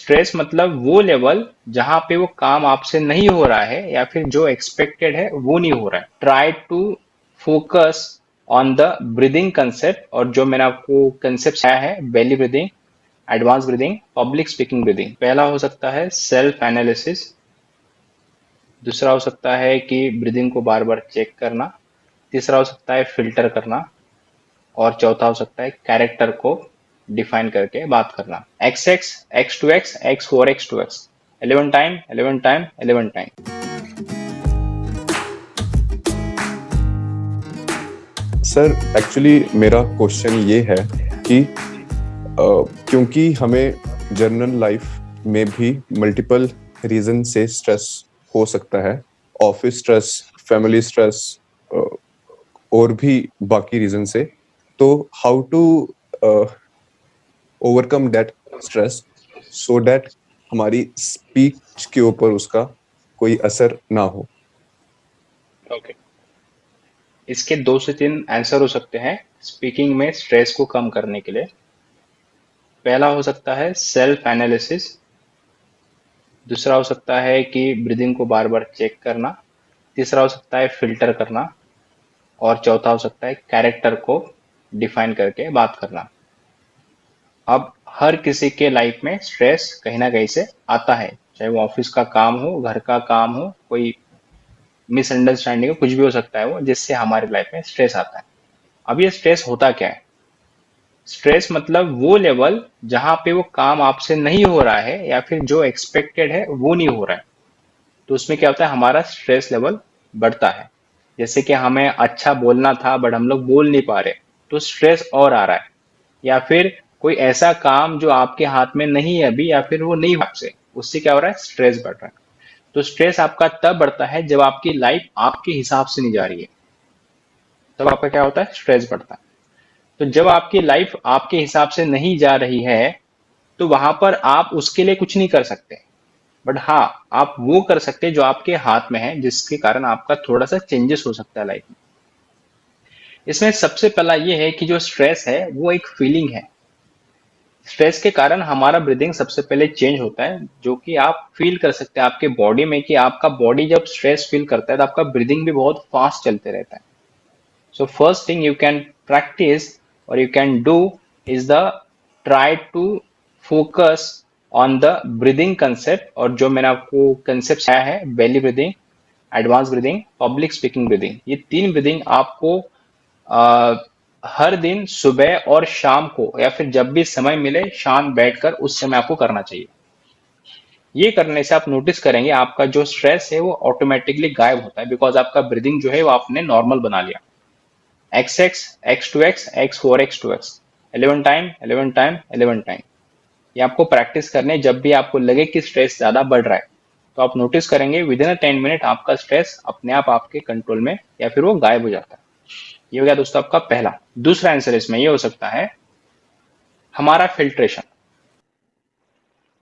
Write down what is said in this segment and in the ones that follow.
Stress मतलब वो level जहां पे वो काम आपसे नहीं हो रहा है या फिर जो एक्सपेक्टेड है वो नहीं हो रहा है। Try to focus on the breathing concept, और जो मैंने आपको कंसेप्ट आया है, belly breathing, advance breathing, public speaking breathing. पहला हो सकता है सेल्फ एनालिसिस, दूसरा हो सकता है कि ब्रीदिंग को बार बार चेक करना, तीसरा हो सकता है फिल्टर करना, और चौथा हो सकता है कैरेक्टर को डिफाइन करके बात करना। X x, x two x, x four x two x, 11 time, 11 time, 11 time. Sir actually मेरा क्वेश्चन ये है कि क्योंकि हमें जर्नल लाइफ में भी मल्टीपल रीजन से स्ट्रेस हो सकता है, ऑफिस स्ट्रेस, फैमिली स्ट्रेस और भी बाकी रीजन से, तो how to overcome that stress so that हमारी स्पीच के ऊपर उसका कोई असर ना हो। ओके, इसके 2 से 3 आंसर हो सकते हैं स्पीकिंग में स्ट्रेस को कम करने के लिए। पहला हो सकता है सेल्फ एनालिसिस, दूसरा हो सकता है कि ब्रीदिंग को बार बार चेक करना, तीसरा हो सकता है फिल्टर करना, और चौथा हो सकता है कैरेक्टर को डिफाइन करके बात करना। अब हर किसी के लाइफ में स्ट्रेस कहीं ना कहीं से आता है, चाहे वो ऑफिस का काम हो, घर का काम हो, कोई मिसअंडरस्टैंडिंग हो, कुछ भी हो सकता है वो जिससे हमारी लाइफ में स्ट्रेस आता है। अब ये स्ट्रेस होता क्या है? स्ट्रेस मतलब वो लेवल जहां पे वो काम आपसे नहीं हो रहा है या फिर जो एक्सपेक्टेड है वो नहीं हो रहा है, तो उसमें क्या होता है, हमारा स्ट्रेस लेवल बढ़ता है। जैसे कि हमें अच्छा बोलना था बट हम लोग बोल नहीं पा रहे, तो स्ट्रेस और आ रहा है। या फिर कोई ऐसा काम जो आपके हाथ में नहीं है अभी, या फिर वो नहीं हुआ आपसे, उससे क्या हो रहा है, स्ट्रेस बढ़ रहा है। तो स्ट्रेस आपका तब बढ़ता है जब आपकी लाइफ आपके हिसाब से नहीं जा रही है, तब आपका क्या होता है, स्ट्रेस बढ़ता है। तो जब आपकी लाइफ आपके हिसाब से नहीं जा रही है, तो वहां पर आप उसके लिए कुछ नहीं कर सकते, बट हाँ, आप वो कर सकते हैं जो आपके हाथ में है, जिसके कारण आपका थोड़ा सा चेंजेस हो सकता है लाइफ में। इसमें सबसे पहला ये है कि जो स्ट्रेस है वो एक फीलिंग है। स्ट्रेस के कारण हमारा ब्रीदिंग सबसे पहले चेंज होता है, जो कि आप फील कर सकते हैं आपके बॉडी में, कि आपका बॉडी जब स्ट्रेस फील करता है तो आपका ब्रीदिंग भी बहुत फास्ट चलते रहता है। So first thing you can practice और you can do is the try to focus on the breathing concept, और जो मैंने आपको कंसेप्ट आया है, belly breathing, advance breathing, public speaking breathing. ये 3 ब्रीदिंग आपको आ, हर दिन सुबह और शाम को, या फिर जब भी समय मिले शांत बैठकर उस समय आपको करना चाहिए। ये करने से आप नोटिस करेंगे आपका जो स्ट्रेस है वो ऑटोमेटिकली गायब होता है, बिकॉज आपका ब्रीदिंग जो है वो आपने नॉर्मल बना लिया। X x, x two x, x four x two x, 11 time, 11 time, 11 time. ये आपको प्रैक्टिस करने, जब भी आपको लगे कि स्ट्रेस ज्यादा बढ़ रहा है, तो आप नोटिस करेंगे विद इन 10 मिनट आपका स्ट्रेस अपने आप आपके कंट्रोल में या फिर वो गायब हो जाता है। ये हो गया दोस्तों आपका पहला। दूसरा आंसर इसमें ये हो सकता है हमारा फिल्ट्रेशन।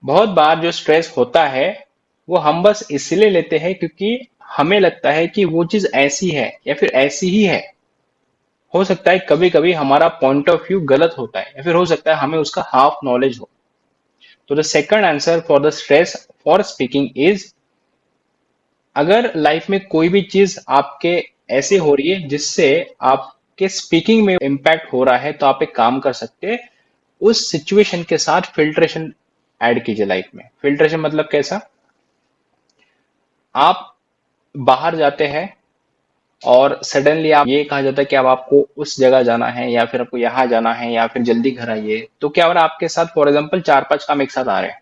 बहुत बार जो स्ट्रेस होता है वो हम बस इसलिए लेते हैं क्योंकि हमें लगता है कि वो चीज ऐसी है या फिर ऐसी ही है। हो सकता है कभी कभी हमारा पॉइंट ऑफ व्यू गलत होता है, या फिर हो सकता है हमें उसका हाफ नॉलेज हो। तो the second answer for the stress for speaking is, अगर लाइफ में कोई भी चीज आपके ऐसे हो रही है जिससे आपके स्पीकिंग में इम्पैक्ट हो रहा है, तो आप एक काम कर सकते हैं, उस सिचुएशन के साथ फिल्ट्रेशन ऐड कीजिए लाइफ में। फिल्ट्रेशन मतलब कैसा? आप बाहर जाते हैं और सडनली आप ये कहा जाता है कि अब आपको उस जगह जाना है, या फिर आपको यहाँ जाना है, या फिर जल्दी घर आइए, तो क्या हो रहा है आपके साथ, फॉर एग्जाम्पल 4-5 काम एक साथ आ रहे हैं।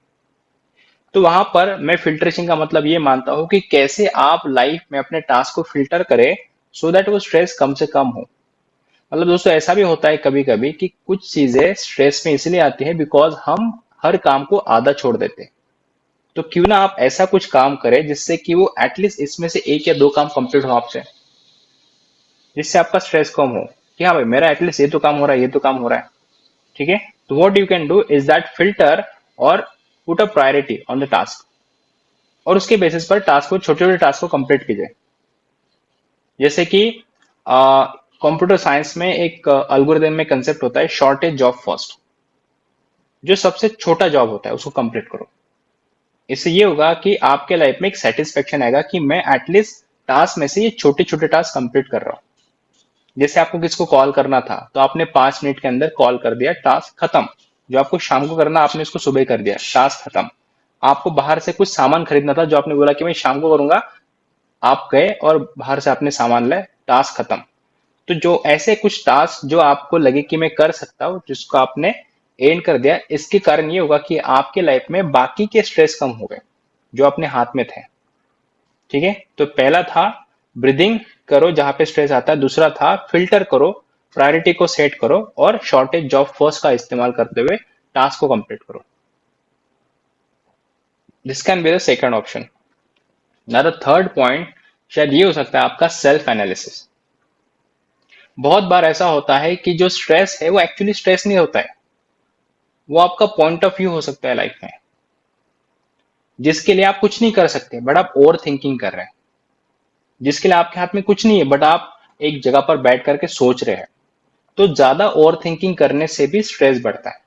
तो वहां पर मैं फिल्ट्रेशन का मतलब ये मानता हूं कि कैसे आप लाइफ में अपने टास्क को फिल्टर करें, सो दैट वो स्ट्रेस कम से कम हो। मतलब दोस्तों ऐसा भी होता है कभी कभी कि कुछ चीजें स्ट्रेस में इसलिए आती है बिकॉज हम हर काम को आधा छोड़ देते हैं। तो क्यों ना आप ऐसा कुछ काम करें जिससे कि वो एटलीस्ट इसमें से 1 या 2 काम कंप्लीट हो आपसे, जिससे आपका स्ट्रेस कम हो, कि हाँ भाई मेरा एटलीस्ट ये तो काम हो रहा है, ये तो काम हो रहा है। ठीक है, तो what you can do is that filter और put a priority on the task, और उसके बेसिस पर टास्क को, छोटे छोटे टास्क को कंप्लीट कीजिए। जैसे कि कंप्यूटर साइंस में एक एल्गोरिथम में कंसेप्ट होता है शॉर्टेज जॉब फर्स्ट। जो सबसे छोटा जॉब होता है उसको कंप्लीट करो। इससे ये होगा कि आपके लाइफ में एक सेटिस्फेक्शन आएगा कि मैं एटलीस्ट टास्क में से ये छोटे छोटे टास्क कंप्लीट कर रहा हूँ। जैसे आपको किसको कॉल करना था तो आपने 5 मिनट के अंदर कॉल कर दिया, टास्क खत्म। जो आपको शाम को करना आपने उसको सुबह कर दिया, टास्क खत्म। आपको बाहर से कुछ सामान खरीदना था जो आपने बोला कि मैं शाम को करूंगा, आप गए और बाहर से आपने सामान लाए, टास्क खत्म। तो जो ऐसे कुछ टास्क जो आपको लगे कि मैं कर सकता हूँ, जिसको आपने एंड कर दिया, इसके कारण ये होगा कि आपके लाइफ में बाकी के स्ट्रेस कम हो गए जो अपने हाथ में थे। ठीक है, तो पहला था ब्रीदिंग करो जहां पे स्ट्रेस आता है, दूसरा था फिल्टर करो, प्रायोरिटी को सेट करो, और शॉर्टेज जॉब फर्स्ट का इस्तेमाल करते हुए टास्क को कंप्लीट करो। This can be the second option. ना द थर्ड पॉइंट शायद ये हो सकता है आपका सेल्फ एनालिसिस। बहुत बार ऐसा होता है कि जो स्ट्रेस है वो एक्चुअली स्ट्रेस नहीं होता है, वो आपका पॉइंट ऑफ व्यू हो सकता है लाइफ में, जिसके लिए आप कुछ नहीं कर सकते बट आप ओवर थिंकिंग कर रहे हैं, जिसके लिए आपके हाथ में कुछ नहीं है बट आप एक जगह पर बैठ करके सोच रहे हैं। तो ज्यादा ओवर थिंकिंग करने से भी स्ट्रेस बढ़ता है।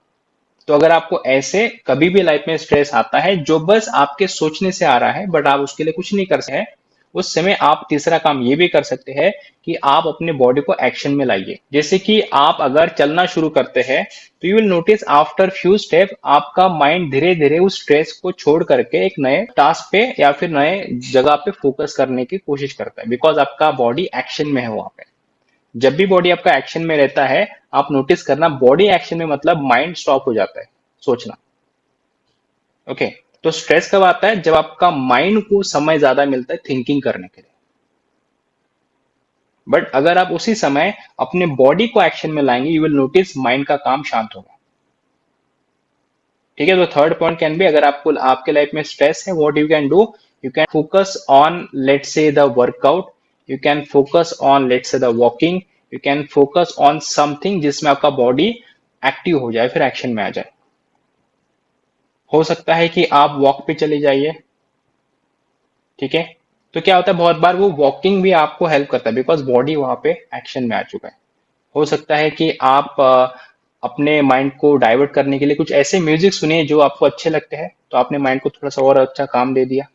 तो अगर आपको ऐसे कभी भी लाइफ में स्ट्रेस आता है जो बस आपके सोचने से आ रहा है बट आप उसके लिए कुछ नहीं कर सकते हैं, उस समय आप तीसरा काम ये भी कर सकते हैं कि आप अपने बॉडी को एक्शन में लाइए। जैसे कि आप अगर चलना शुरू करते हैं तो you will notice after few step आपका माइंड धीरे धीरे उस स्ट्रेस को छोड़ करके एक नए टास्क पे या फिर नए जगह पे फोकस करने की कोशिश करता है, बिकॉज आपका बॉडी एक्शन में है वहां पे। जब भी बॉडी आपका एक्शन में रहता है, आप नोटिस करना बॉडी एक्शन में मतलब माइंड स्टॉप हो जाता है सोचना। ओके, तो स्ट्रेस कब आता है? जब आपका माइंड को समय ज्यादा मिलता है थिंकिंग करने के लिए। बट अगर आप उसी समय अपने बॉडी को एक्शन में लाएंगे, यू विल नोटिस माइंड का काम शांत होगा। ठीक है, तो थर्ड पॉइंट कैन बी, अगर आपको आपके लाइफ में स्ट्रेस है, what you can do, you can focus on let's say the workout, you can focus on let's say the walking, you can focus on something जिसमें आपका body active हो जाए, फिर एक्शन में आ जाए। हो सकता है कि आप वॉक पे चले जाइए। ठीक है, तो क्या होता है बहुत बार वो वॉकिंग भी आपको हेल्प करता है बिकॉज बॉडी वहां पे एक्शन में आ चुका है। हो सकता है कि आप अपने माइंड को डाइवर्ट करने के लिए कुछ ऐसे म्यूजिक सुनिए जो आपको अच्छे लगते हैं, तो आपने माइंड को थोड़ा सा और अच्छा काम दे दिया।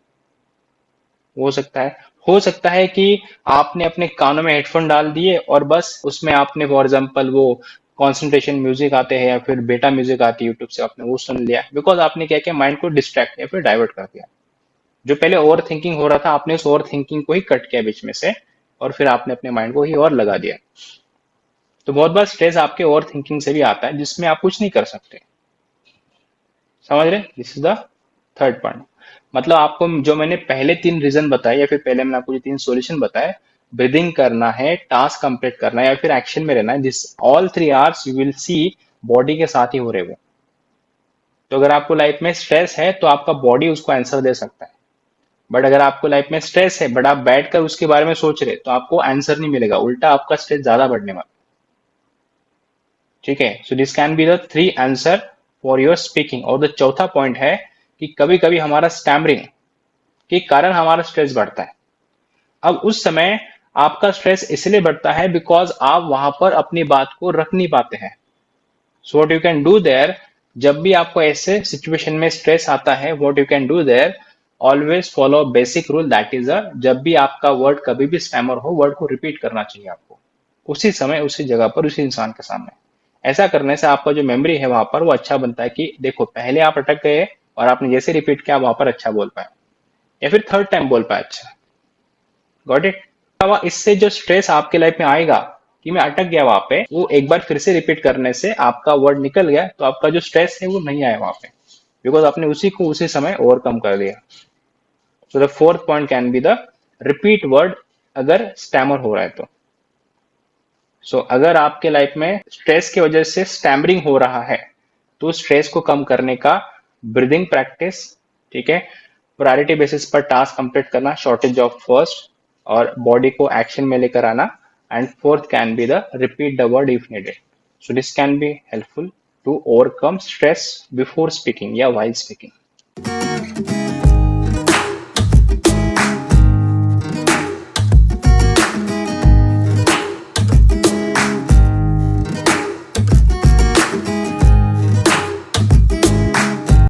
हो सकता है, हो सकता है कि आपने अपने कानों में हेडफोन डाल दिए और बस उसमें आपने फॉर एग्जाम्पल वो कॉन्सेंट्रेशन म्यूजिक आते हैं या फिर बेटा म्यूजिक आती है यूट्यूब से, आपने वो सुन लिया बिकॉज आपने क्या किया, माइंड को डिस्ट्रैक्ट या फिर डाइवर्ट कर दिया। जो पहले ओवर थिंकिंग हो रहा था आपने उस ओवर थिंकिंग को ही कट किया बीच में से, और फिर आपने अपने माइंड को ही और लगा दिया। तो बहुत बार स्ट्रेस आपके ओवर थिंकिंग से भी आता है जिसमें आप कुछ नहीं कर सकते। समझ रहे? This is the third point. मतलब आपको जो मैंने पहले 3 रीजन बताए या फिर पहले मैंने आपको जो 3 सॉल्यूशन बताए, ब्रीदिंग करना है, टास्क कंप्लीट करना है या फिर एक्शन में रहना है, this all 3 hours you will see body के साथ ही हो रहे वो। तो अगर आपको लाइफ में स्ट्रेस है तो आपका बॉडी उसको आंसर दे सकता है, बट अगर आपको लाइफ में स्ट्रेस है बट आप बैठकर उसके बारे में सोच रहे तो आपको आंसर नहीं मिलेगा, उल्टा आपका स्ट्रेस ज्यादा बढ़ने वाला। ठीक है, सो this can be the 3 answer for your speaking. और द चौथा पॉइंट है कि कभी कभी हमारा स्टैमरिंग के कारण हमारा स्ट्रेस बढ़ता है। अब उस समय आपका स्ट्रेस इसलिए बढ़ता है बिकॉज आप वहां पर अपनी बात को रख नहीं पाते हैं। So what you can do their, जब भी आपको ऐसे सिचुएशन में स्ट्रेस आता है, what you can do their, always follow basic rule, that is जब भी आपका वर्ड कभी भी स्टैमर हो, वर्ड को रिपीट करना चाहिए आपको उसी समय उसी जगह पर उसी इंसान के सामने। ऐसा करने से आपका जो मेमोरी है वहां पर वो अच्छा बनता है कि देखो पहले आप अटक गए और आपने जैसे रिपीट किया वहां पर अच्छा बोल पाए, या फिर थर्ड टाइम बोल पाए अच्छा। Got it? इससे जो स्ट्रेस आपके लाइफ में आएगा कि मैं अटक गया वहां पे, वो एक बार फिर से रिपीट करने से आपका वर्ड निकल गया, तो आपका जो स्ट्रेस है वो नहीं आया वहां पे, बिकॉज आपने उसी को उसी समय ओवरकम कर दिया। So the fourth point can be the repeat word अगर स्टैमर हो रहा है तो। अगर आपके लाइफ में स्ट्रेस की वजह से स्टैमरिंग हो रहा है तो स्ट्रेस को कम करने का ब्रीदिंग प्रैक्टिस, ठीक है, प्रायोरिटी बेसिस पर टास्क कंप्लीट करना, शॉर्टेज ऑफ फर्स्ट, और बॉडी को एक्शन में लेकर आना, and fourth can be the repeat the word if needed. So this can be helpful to overcome stress before speaking या वाइल स्पीकिंग।